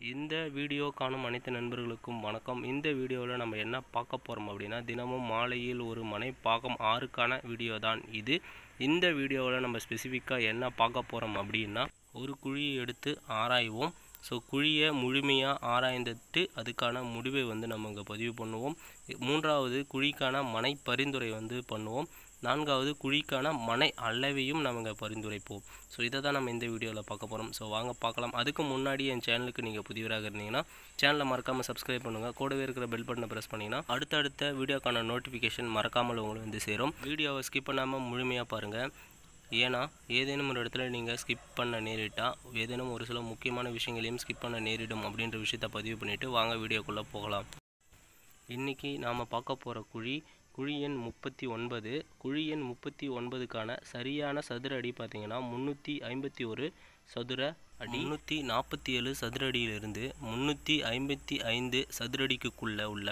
இந்த வீடியோ காணும் அனைத்து நண்பர்களுக்கும் வணக்கம். இந்த வீடியோவில் நம்ம என்ன பார்க்க போகிறோம் அப்படின்னா, தினமும் மாலையில் ஒரு மனை பாகம் 6க்கான வீடியோ தான் இது. இந்த வீடியோவில் நம்ம ஸ்பெசிஃபிக்காக என்ன பார்க்க போகிறோம் அப்படின்னா, ஒரு குழியை எடுத்து ஆராய்வோம். ஸோ குழியை முழுமையாக ஆராய்ந்துட்டு அதுக்கான முடிவை நம்ம இங்கே பதிவு பண்ணுவோம். 3வது குழிக்கான மனை பரிந்துரை பண்ணுவோம். 4வது குழிக்கான மனை அளவையும் நம்ம இங்கே பரிந்துரைப்போம். ஸோ இதை தான் நம்ம இந்த வீடியோவில் பார்க்க போகிறோம். ஸோ வாங்க பார்க்கலாம். அதுக்கு முன்னாடி என் சேனலுக்கு நீங்கள் புதியவராக இருந்தீங்கன்னா சேனலை மறக்காமல் சப்ஸ்கிரைப் பண்ணுங்கள். கூடவே இருக்கிற பெல் பட்டனை ப்ரெஸ் பண்ணிங்கன்னா அடுத்தடுத்த வீடியோக்கான நோட்டிஃபிகேஷன் மறக்காமல் உங்களுக்கு சேரும். வீடியோவை ஸ்கிப் பண்ணாமல் முழுமையாக பாருங்கள். ஏன்னா ஏதேனும் ஒரு இடத்துல நீங்கள் ஸ்கிப் பண்ண நேரிட்டால் ஏதேனும் ஒரு சில முக்கியமான விஷயங்களையும் ஸ்கிப் பண்ண நேரிடும் அப்படின்ற விஷயத்தை பதிவு பண்ணிவிட்டு வாங்க வீடியோக்குள்ளே போகலாம். இன்றைக்கி நாம் பார்க்க போகிற குழி எண் 39. குழி எண் 39க்கான சரியான சதுர அடி பார்த்திங்கன்னா 351 சதுர அடி. 347 சதுர அடியிலிருந்து 355 சதுர அடிக்குள்ளே உள்ள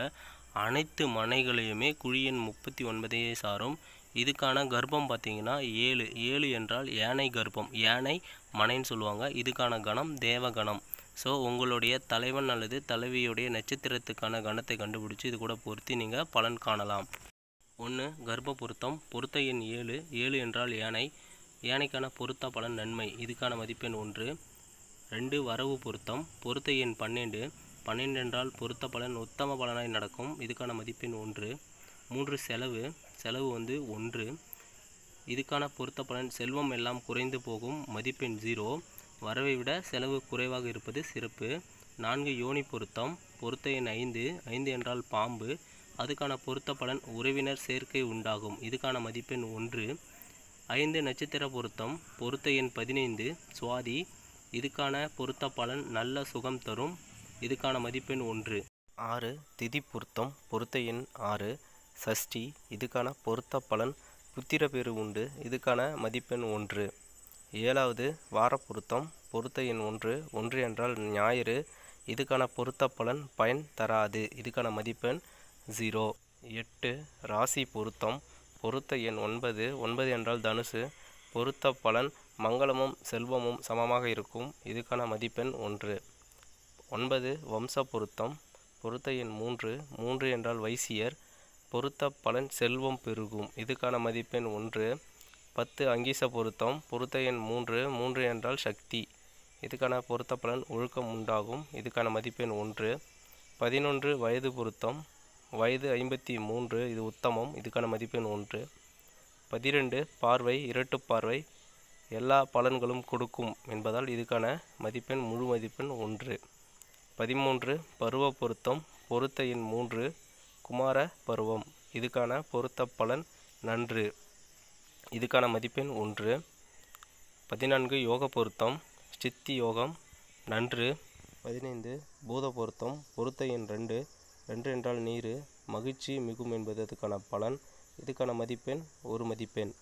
அனைத்து மனைகளையுமே குழி எண் 39 சாரும். இதுக்கான கர்ப்பம் பார்த்திங்கன்னா 7 என்றால் யானை கர்ப்பம், யானை மனைன்னு சொல்லுவாங்க. இதுக்கான கணம் தேவகணம். ஸோ உங்களுடைய தலைவன் அல்லது தலைவியுடைய நட்சத்திரத்துக்கான கணத்தை கண்டுபிடிச்சி இது கூட பொருத்தி நீங்கள் பலன் காணலாம். 1 கர்ப்ப பொருத்தம், பொருத்த எண் 7 என்றால் யானை, யானைக்கான பொருத்த பலன் நன்மை, இதுக்கான மதிப்பெண் 1. 2 வரவு பொருத்தம், பொருத்த எண் 12 என்றால் பொருத்த பலன் உத்தம பலனாய் நடக்கும், இதுக்கான மதிப்பெண் 1. 3 செலவு 1, இதுக்கான பொருத்த பலன் செல்வம் எல்லாம் குறைந்து போகும், மதிப்பெண் 0, வரவை விட செலவு குறைவாக இருப்பது சிறப்பு. 4 யோனி பொருத்தம், பொருத்த எண் 5 என்றால் பாம்பு, அதுக்கான பொருத்த பலன் உறவினர் சேர்க்கை உண்டாகும், இதுக்கான மதிப்பெண் 1. 5 நட்சத்திர பொருத்தம், பொருத்த எண் 15 சுவாதி, இதுக்கான பொருத்த பலன் நல்ல சுகம் தரும், இதுக்கான மதிப்பெண் 1. 6 திதி பொருத்தம், பொருத்த எண் 6 சஷ்டி, இதுக்கான பொருத்த பலன் புத்திரப்பேறு உண்டு, இதுக்கான மதிப்பெண் 1. 7வது வார பொருத்தம், பொருத்த எண் 1 என்றால் ஞாயிறு, இதுக்கான பொருத்த பலன் பயன் தராது, இதுக்கான மதிப்பெண் 0. 8 ராசி பொருத்தம், பொருத்த எண் 9 என்றால் தனுசு, பொருத்த பலன் மங்களமும் செல்வமும் சமமாக இருக்கும், இதுக்கான மதிப்பெண் 1. 9 வம்ச பொருத்தம், பொருத்த எண் 3 என்றால் வைசியர், பொருத்த பலன் செல்வம் பெருகும், இதுக்கான மதிப்பெண் 1. 10 அங்கீச பொருத்தம், பொருத்த எண் 3 என்றால் சக்தி, இதுக்கான பொருத்த பலன் ஒழுக்கம் உண்டாகும், இதுக்கான மதிப்பெண் 1. 11 வயது பொருத்தம், வயது 53, இது உத்தமம், இதுக்கான மதிப்பெண் 1. 12 பார்வை இரட்டு பார்வை எல்லா பலன்களும் கொடுக்கும் என்பதால் இதுக்கான மதிப்பெண் முழு மதிப்பெண் 1. 13 பருவ பொருத்தம், பொருத்த எண் 3 குமார பருவம், இதுக்கான பொருத்த பலன் நன்று, இதுக்கான மதிப்பெண் 1. 14 யோக பொருத்தம், சித்தி யோகம் நன்று. 15 பூத பொருத்தம், பொருத்த எண் 2 என்றால் நீர், மகிழ்ச்சி மிகும் என்பது அதுக்கான பலன், இதுக்கான மதிப்பெண் 1 மதிப்பெண்.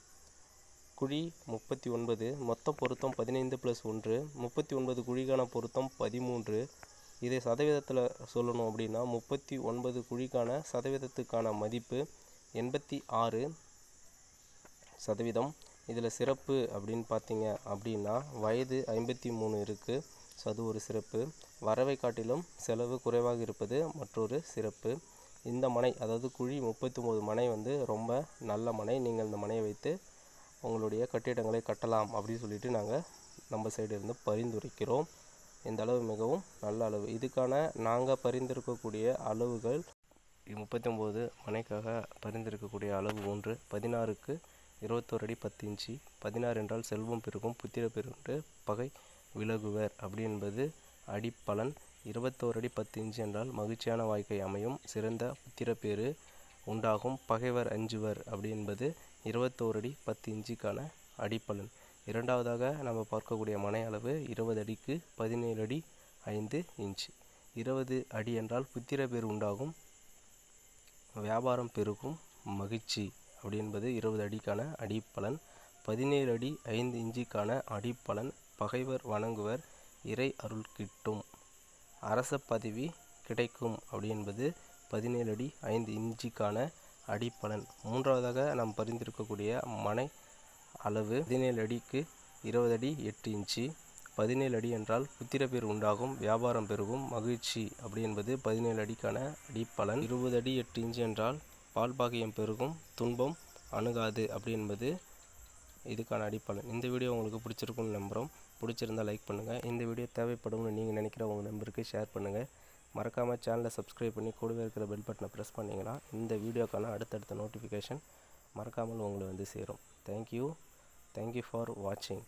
குழி 39 மொத்த பொருத்தம் 15+1, 39 குழிக்கான பொருத்தம் 13. இதை சதவீதத்தில் சொல்லணும் அப்படின்னா 39 குழிக்கான சதவீதத்துக்கான மதிப்பு 86%. இதில் சிறப்பு அப்படின்னு பார்த்தீங்க அப்படின்னா வயது 53 இருக்குது, ஸோ அது ஒரு சிறப்பு. வரவை காட்டிலும் செலவு குறைவாக இருப்பது மற்றொரு சிறப்பு. இந்த மனை அதாவது குழி 39 மனை ரொம்ப நல்ல மனை, நீங்கள் இந்த மனையை வைத்து உங்களுடைய கட்டிடங்களை கட்டலாம் அப்படின்னு சொல்லிட்டு நாங்கள் நம்ம சைடு இருந்து பரிந்துரைக்கிறோம். இந்த அளவு மிகவும் நல்ல அளவு. இதுக்கான நாங்கள் பரிந்துரைக்கக்கூடிய அளவுகள் 39 மனைக்காக பரிந்துரைக்கக்கூடிய அளவு 1 16க்கு 21 அடி 10 இன்ச்சு. 16 என்றால் செல்வம் பெருகும், புத்திர பெருண்டு, பகை விலகுவர் அப்படி என்பது அடிப்பலன். 21 அடி 10 இன்ச்சு என்றால் மகிழ்ச்சியான வாழ்க்கை அமையும், சிறந்த புத்திரப்பேறு உண்டாகும், பகைவர் அஞ்சுவர் அப்படி என்பது 21 அடி 10 இன்ச்சுக்கான அடிப்பலன். இரண்டாவதாக நம்ம பார்க்கக்கூடிய மனை அளவு 20 அடிக்கு 17 அடி 5 இன்ச்சு. 20 அடி என்றால் புத்திர பேர் உண்டாகும், வியாபாரம் பெருகும், மகிழ்ச்சி அப்படி என்பது 20 அடிக்கான அடிப்பலன். 17 அடி 5 இன்ச்சுக்கான அடிப்பலன் பகைவர் வணங்குவர், இறை அருள் கிட்டும், அரச பதவி கிடைக்கும் அப்படி என்பது 17 அடி 5 இன்ச்சுக்கான அடிப்பலன். மூன்றாவதாக நாம் பரிந்துரைக்கக்கூடிய மனை அளவு 17 அடிக்கு 20 அடி 8 இன்ச்சு. 17 அடி என்றால் புத்திர பேர் உண்டாகும், வியாபாரம் பெருகும், மகிழ்ச்சி அப்படி என்பது 17 அடிக்கான அடிப்பலன். 20 அடி 8 இன்ச் என்றால் பால் பாகியம் பெருகும், துன்பம் அணுகாது அப்படி என்பது இதுக்கான அடிப்பலன். இந்த வீடியோ உங்களுக்கு பிடிச்சிருக்கும்னு நம்புகிறோம். பிடிச்சிருந்தால் லைக் பண்ணுங்கள். இந்த வீடியோ தேவைப்படும்னு நீங்கள் நினைக்கிற உங்கள் நம்பருக்கு ஷேர் பண்ணுங்கள். மறக்காமல் சேனலை சப்ஸ்கிரைப் பண்ணி கூடவே இருக்கிற பெல் பட்டனை ப்ரெஸ் பண்ணிங்கன்னா இந்த வீடியோக்கான அடுத்தடுத்த நோட்டிஃபிகேஷன் மறக்காமல் உங்களை வந்து சேரும். தேங்க்யூ ஃபார் வாட்சிங்.